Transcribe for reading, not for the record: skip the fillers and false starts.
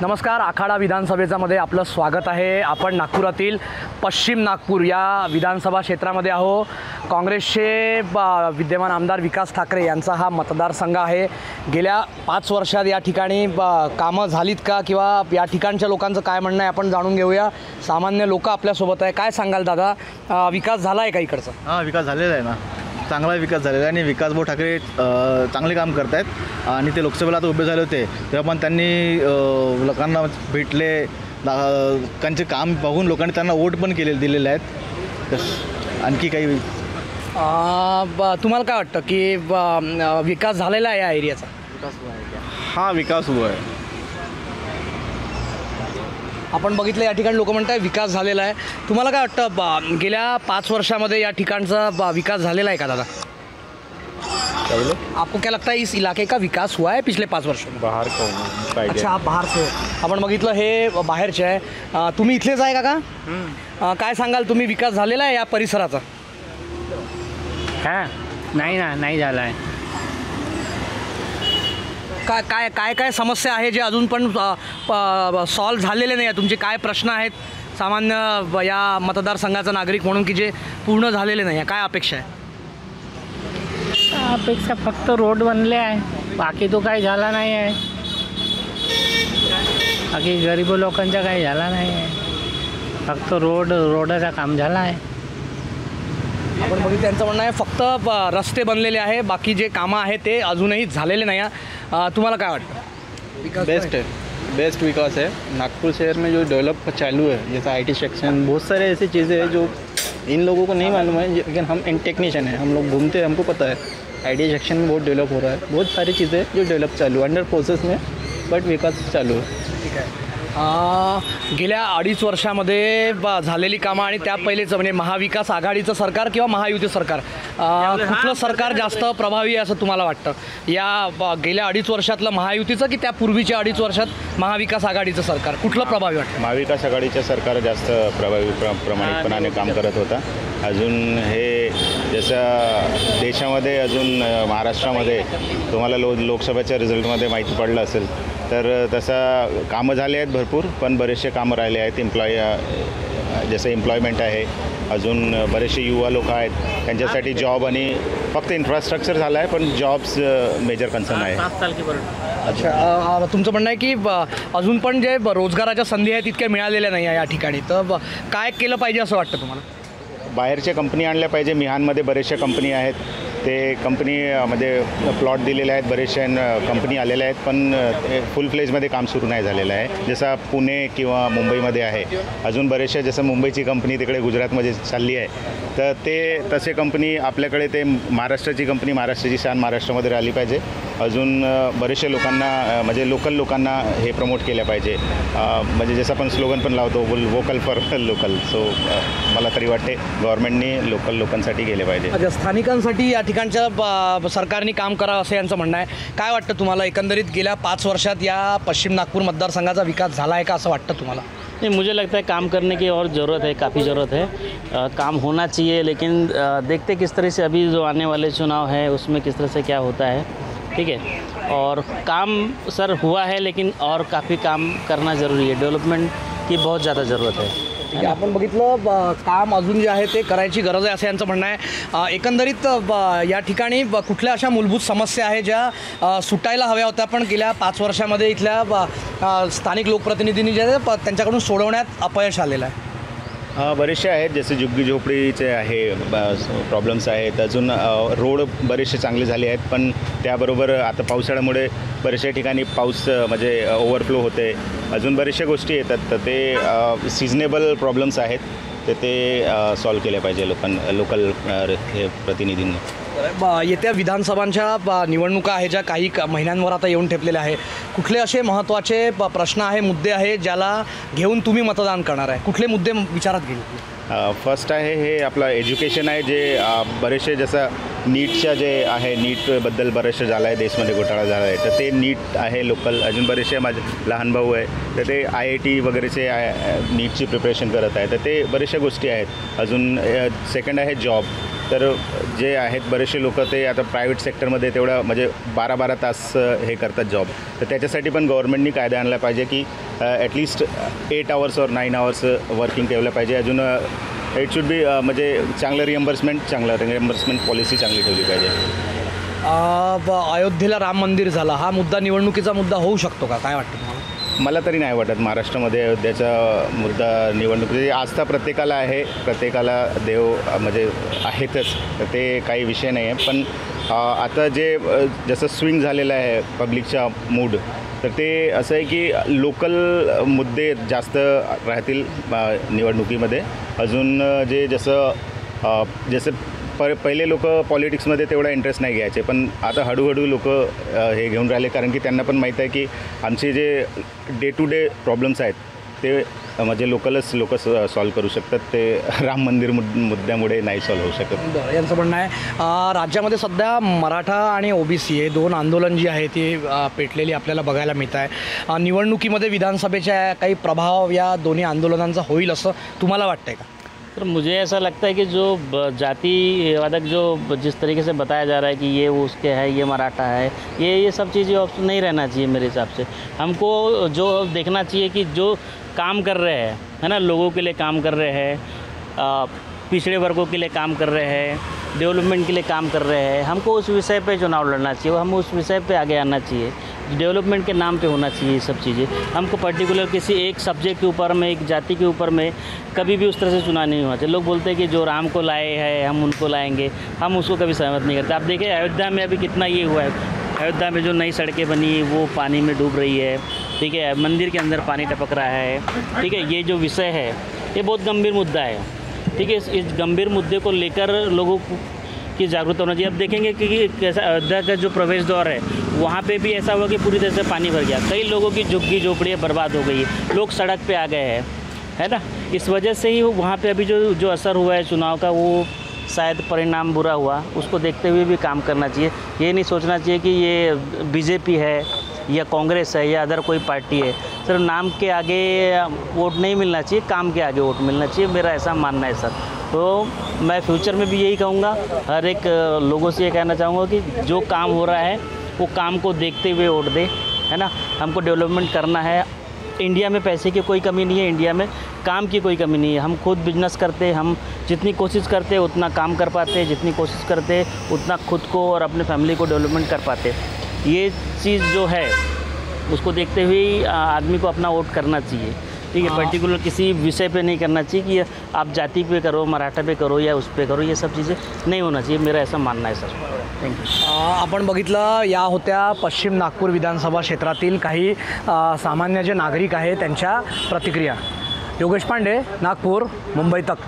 नमस्कार, आखाडा विधानसभेच्यामध्ये आपलं स्वागत आहे। आपण नागपुरातील पश्चिम नागपूर या विधानसभा क्षेत्रामध्ये आहो। काँग्रेसचे विद्यमान आमदार विकास ठाकरे यांचा हा मतदारसंघ आहे। गेल्या 5 वर्षात या ठिकाणी कामं झालीत का किंवा या ठिकाणच्या लोकांचं काय म्हणणं आहे आपण जाणून घेऊया। सामान्य लोक आपल्यासोबत आहे। काय सांगाल दादा, विकास झाला आहे का इकडचा? हां, विकास झालेला आहे ना, चांगला विकास झालेला आहे आणि विकास भाऊ ठाकरे चांगले काम करत आहेत। आणि ते लोकसभेला आता उभे झाले होते तेव्हा पण त्यांनी लोकांना भेटले, लोकांचे काम बघून लोकांनी त्यांना वोट पण दिलेले आहेत। आणखी काही तुम्हाला काय वाटतं की विकास झालेला आहे या एरियाचा? हां, विकास हुआ आहे। आपण बघितलं या ठिकाणी लोक म्हणतात विकास झालेला आहे। तुम्हाला काय वाटतं गेल्या 5 वर्षामध्ये या ठिकाणचा विकास झालेला आहे का दादा? आपको क्या लगता है इस इलाके का विकास हुआ है पिछले 5 वर्षों में? बाहर का अच्छा, आप बाहर से हो। आपण बघितलं हे बाहेरचे आहे। तुम्ही इथलेच आहे का? काय सांगाल तुम्ही, विकास झालेला आहे या परिसराचा? हां, नाही झाला आहे। काय काय काय काय समस्या आहे जे अजून पण सॉल्व झालेले नाही आहे? तुमचे काय प्रश्न आहेत सामान्य या मतदारसंघाचा नागरिक म्हणून की जे पूर्ण झालेले नाही आहे? काय अपेक्षा आहे? अपेक्षा फक्त रोड बनले आहे, बाकी तो काही झाला नाही आहे। बाकी गरीब लोकांचा काही झाला नाही आहे, फक्त रोडाचा काम झाला आहे। आपण बघितलं त्यांचं म्हणणं आहे फक्त रस्ते बनलेले आहे, बाकी जे कामं आहेत ते अजूनही झालेले नाही आहे। तुम्हाला काय वाटतं? बेस्ट विकास है। नागपुर शहर में जो डेवलप चालू है, जैसा IT सेक्शन, बहुत सारे ऐसी चीज़ें हैं जो इन लोगों को नहीं मालूम है, लेकिन हम टेक्नीशियन हैं, हम लोग घूमते हैं, हमको पता है। IT सेक्शन में बहुत डेवलप हो रहा है, बहुत सारी चीज़ें जो डेवलप चालू अंडर प्रोसेस में, बट विकास चालू है। ठीक आहे। गेल्या 2.5 वर्षामध्ये झालेली कामं आणि त्या पहिलेचं म्हणजे महाविकास आघाडीचं सरकार किंवा महायुती सरकार, कुठलं सरकार जास्त प्रभावी आहे असं तुम्हाला वाटतं? या गेल्या 2.5 वर्षातलं महायुतीचं की त्या पूर्वीच्या 2.5 वर्षात महाविकास आघाडीचं सरकार कुठलं प्रभावी वाटतं? महाविकास आघाडीचं सरकार जास्त प्रभावी प्रामाणिकपणाने काम करत होता। अजून हे जसं देशामध्ये अजून महाराष्ट्रामध्ये तुम्हाला लोकसभेच्या रिझल्टमध्ये माहिती पडलं असेल तर तसं कामं झाले आहेत भरपूर, पण बरेचसे कामं राहिले आहेत। जसं एम्प्लॉयमेंट आहे, अजून बरेचसे युवा लोक आहेत त्यांच्यासाठी जॉब, आणि फक्त इन्फ्रास्ट्रक्चर झालं आहे पण जॉब्स मेजर कन्सर्न आहे। 7 साल की अच्छा, तुमचं म्हणणं आहे की अजून पण जे रोजगाराच्या संधी आहेत तितक्या मिळालेल्या नाही आहे या ठिकाणी, तर काय केलं पाहिजे असं वाटतं तुम्हाला? बाहेरच्या कंपनी आणल्या पाहिजे। मिहानमध्ये बरेचशा कंपनी आहेत, ते कंपनीमध्ये प्लॉट दिलेले आहेत, बरेचशा कंपनी आलेल्या आहेत, पण फुल फ्लेजमध्ये काम सुरू नाही झालेलं आहे। जसं पुणे किंवा मुंबईमध्ये आहे, अजून बरेचशा जसं मुंबईची कंपनी तिकडे गुजरातमध्ये चालली आहे, तर ते तसे कंपनी आपल्याकडे, ते महाराष्ट्राची कंपनी महाराष्ट्राची शान महाराष्ट्रामध्ये राहिली पाहिजे। अजून बरेचशा लोकांना म्हणजे लोकल लोकांना हे प्रमोट केलं पाहिजे। म्हणजे जसं आपण स्लोगन पण लावतो, वोकल फॉर लोकल, सो मला तरी वाटते गव्हर्नमेंटनी लोकल लोकांसाठी गेले पाहिजे। स्थानिकांसाठी या ठिकाणच्या सरकारने काम करावं असं यांचं म्हणणं आहे। काय वाटतं तुम्हाला, एकंदरीत गेल्या 5 वर्षात या पश्चिम नागपूर मतदारसंघाचा विकास झाला आहे का असं वाटतं तुम्हाला? नहीं, मुझे लगता है काम करने की और ज़रूरत है, काफ़ी ज़रूरत है। काम होना चाहिए, लेकिन देखते किस तरह से अभी जो आने वाले चुनाव है उसमें किस तरह से क्या होता है। ठीक है, और काम सर हुआ है, लेकिन और काफ़ी काम करना ज़रूरी है। डेवलपमेंट की बहुत ज़्यादा ज़रूरत है। आपण बघितलं काम अजून जे आहे ते करायची गरज आहे असं यांचं म्हणणं आहे। एकंदरीत या ठिकाणी कुठल्या अशा मूलभूत समस्या आहेत ज्या सुटायला हव्या होत्या पण गेल्या 5 वर्षामध्ये इथल्या स्थानिक लोकप्रतिनिधींनी जे त्यांच्याकडून सोडवण्यात अपयश आलेलं आहे? बरेचसे आहेत, जसे झुग्गी झोपडीचे आहे प्रॉब्लेम्स आहेत, अजून रोड बरेचसे चांगले झाले आहेत, पण त्याबरोबर आता पावसाळ्यामुळे बरेचशा ठिकाणी पाऊस म्हणजे ओव्हरफ्लो होते, अजून बरेचशा गोष्टी येतात, तर ते सिजनेबल प्रॉब्लेम्स आहेत, तर ते सॉल्व केले पाहिजे लोकल हे प्रतिनिधींनी। येत्या विधानसभांच्या निवडणुका आहे ज्या काही महिन्यांवर आता येऊन ठेपलेल्या आहे, कुठले असे महत्त्वाचे प्रश्न आहे, मुद्दे आहे ज्याला घेऊन तुम्ही मतदान करणार आहे? कुठले मुद्दे विचारात घेईल? फर्स्ट आहे हे आपलं एज्युकेशन आहे, जे बरेचसे जसं नीटच्या जे आहे, नीटबद्दल बरेचसे झालं आहे, देशमध्ये घोटाळा झाला आहे, तर ते नीट आहे लोकल। अजून बरेचसे माझे लहान भाऊ आहे, तर ते IIT वगैरेचे नीटची प्रिपरेशन करत आहे, तर ते बरेचशा गोष्टी आहेत। अजून सेकंड आहे जॉब, तर जे आहेत बरेचसे लोक ते आता प्रायव्हेट सेक्टरमध्ये तेवढं म्हणजे 12-12 तास हे करतात जॉब. तर त्याच्यासाठी पण गव्हर्नमेंटनी कायदा आणला पाहिजे की ॲटलिस्ट 8 आवर्स और 9 आवर्स वर्किंग ठेवलं पाहिजे. अजून इट शुड बी म्हणजे चांगलं रिएम्बर्समेंट पॉलिसी चांगली ठेवली पाहिजे. अयोध्येला राम मंदिर झालं, हा मुद्दा निवडणुकीचा मुद्दा होऊ शकतो का, काय वाटतं तुम्हाला? मला तरी नाही वाटत महाराष्ट्रामध्ये अयोध्येचा मुद्दा निवडणुकी आस्था प्रत्येकाला आहे, प्रत्येकाला देव म्हणजे आहेतच, तर ते काही विषय नाही आहे. पण आता जे जसं स्विंग झालेलं आहे पब्लिकचा मूड, तर ते असं आहे की लोकल मुद्दे जास्त राहतील निवडणुकीमध्ये. अजून जे जसं पहिले लोक पॉलिटिक्समध्ये तेवढा इंटरेस्ट नाही घ्यायचे, पण आता हळूहळू लोक हे घेऊन राहिले, कारण की त्यांना पण माहीत आहे की आमचे जे डे टू डे प्रॉब्लेम्स आहेत ते म्हणजे लोक सॉल्व करू शकतात, ते राम मंदिर मुद्द्यामुळे नाही सॉल्व होऊ शकत. बरं, यांचं म्हणणं आहे राज्यामध्ये सध्या मराठा आणि OBC हे 2 आंदोलन जी आहे ती पेटलेली आपल्याला बघायला मिळत आहे. निवडणुकीमध्ये विधानसभेच्या काही प्रभाव या दोन्ही आंदोलनांचा होईल असं तुम्हाला वाटतंय का? तो मुझे ऐसा लगता है कि जो जातिवादक जो जिस तरीके से बताया जा रहा है कि ये उसके है, ये मराठा है, ये सब चीज़ें ऑप्शन नहीं रहना चाहिए मेरे हिसाब से. हमको जो देखना चाहिए कि जो काम कर रहे हैं, है ना, लोगों के लिए काम कर रहे हैं, पिछड़े वर्गों के लिए काम कर रहे हैं, डेवलपमेंट के लिए काम कर रहे हैं, हमको उस विषय पे चुनाव लड़ना चाहिए, हम उस विषय पे आगे आना चाहिए. डेवलपमेंट के नाम पे होना चाहिए ये सब चीज़ें. हमको पर्टिकुलर किसी एक सब्जेक्ट के ऊपर में, एक जाति के ऊपर में कभी भी उस तरह से चुनाव नहीं होना चाहिए. लोग बोलते हैं कि जो राम को लाए हैं हम उनको लाएंगे, हम उसको कभी सहमत नहीं करते. आप देखिए अयोध्या में अभी कितना ये हुआ है, अयोध्या में जो नई सड़कें बनी वो पानी में डूब रही है, ठीक है, मंदिर के अंदर पानी टपक रहा है, ठीक है. ये जो विषय है ये बहुत गंभीर मुद्दा है, ठीक है. इस गंभीर मुद्दे को लेकर लोगों की जागरूकता होना चाहिए. अब देखेंगे कि कैसा अयोध्या का जो प्रवेश द्वार है वहाँ पे भी ऐसा हुआ कि पूरी तरह से पानी भर गया, कई लोगों की झुग्गी झोपड़ियाँ बर्बाद हो गई, लोग सड़क पे आ गए हैं, है ना. इस वजह से ही वहाँ पे अभी जो असर हुआ है चुनाव का, वो शायद परिणाम बुरा हुआ. उसको देखते हुए भी काम करना चाहिए. ये नहीं सोचना चाहिए कि ये BJP है या कांग्रेस है या अदर कोई पार्टी है. सिर्फ नाम के आगे वोट नहीं मिलना चाहिए, काम के आगे वोट मिलना चाहिए, मेरा ऐसा मानना है सर. तो मैं फ्यूचर में भी यही कहूँगा, हर एक लोगों से ये कहना चाहूँगा कि जो काम हो रहा है वो काम को देखते हुए वोट दे, है ना. हमको डेवलपमेंट करना है. इंडिया में पैसे की कोई कमी नहीं है, इंडिया में काम की कोई कमी नहीं है. हम खुद बिजनेस करते हैं, हम जितनी कोशिश करते हैं उतना काम कर पाते हैं, जितनी कोशिश करते हैं उतना खुद को और अपने फैमिली को डेवलपमेंट कर पाते हैं. ये चीज़ जो है उसको देखते हुए आदमी को अपना वोट करना चाहिए, ठीक है. पर्टिकुलर किसी विषय पे नहीं करना चाहिए कि आप जाति पे करो, मराठा पे करो या उस पे करो, ये सब चीज़ें नहीं होना चाहिए, मेरा ऐसा मानना है सर. थँक्यू. आपण बघितलं, या होत्या पश्चिम नागपूर विधानसभा क्षेत्रातील काही सामान्य जे नागरिक आहेत त्यांच्या प्रतिक्रिया. योगेश पांडे, नागपूर, मुंबई तक.